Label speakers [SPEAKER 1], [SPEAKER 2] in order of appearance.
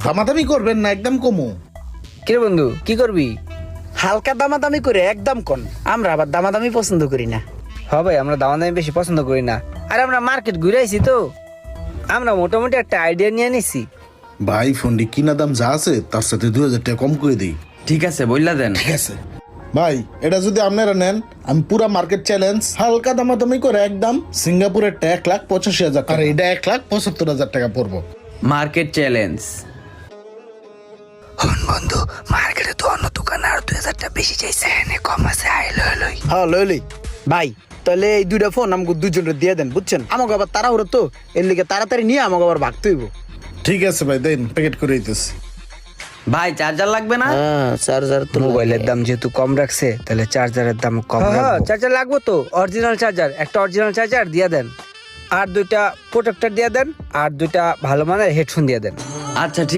[SPEAKER 1] দামাদামি করবেন না, একদম কমু।
[SPEAKER 2] কিরে বন্ধু কি করবি?
[SPEAKER 3] হালকা দামাদামি করে একদম কোন, আমরা আবার দামাদামি পছন্দ করি না।
[SPEAKER 2] ভাই আমরা দামাদামি বেশি পছন্দ করি না। আর আমরা মার্কেট ঘুরে আইছি তো, আমরা মোটামুটি একটা আইডিয়া নিয়ে নিছি।
[SPEAKER 1] ভাই ফোনটি কিনা দাম যা আছে তার সাথে 2000 টাকা কম করে দিই।
[SPEAKER 4] ঠিক আছে বললা দেন।
[SPEAKER 1] ঠিক আছে ভাই, এটা যদি আপনারা নেন আমি পুরা মার্কেট চ্যালেঞ্জ হালকা দামাদামি করে একদম সিঙ্গাপুরের 1,85,000 টাকা, আর এটা 1,75,000 টাকা পড়বো।
[SPEAKER 4] Market challenge.
[SPEAKER 2] বন্ধু মার্কেটে তো অন্য দোকানে আর 2000 টাকা বেশি চাইছে, এনে কম আছে, আই লই।
[SPEAKER 3] হ্যাঁ লইলি ভাই, তাহলে এই দুইটা ফোন আমাকে দুজনের দিয়ে দেন, বুঝছেন? আমাকে আবার তাড়াহুড়ো তো, এর লিগে তাড়াতাড়ি নিয়ে আমাকে আবার ভাগতে হইব।
[SPEAKER 1] ঠিক আছে ভাই, দেন প্যাকেট করে দিতেছি।
[SPEAKER 4] ভাই চার্জার লাগবে না?
[SPEAKER 3] হ্যাঁ চার্জার তো
[SPEAKER 2] মোবাইলের দাম যেহেতু কম রাখছে তাহলে চার্জারের দাম কম রাখবো। চার্জার লাগবে তো, অরিজিনাল চার্জার, একটা অরিজিনাল চার্জার দিয়ে দেন, আর দুইটা প্রোটেক্টর দিয়ে দেন, আর দুইটা ভালো মানের হেডফোন দিয়ে দেন।
[SPEAKER 4] আচ্ছা ঠিক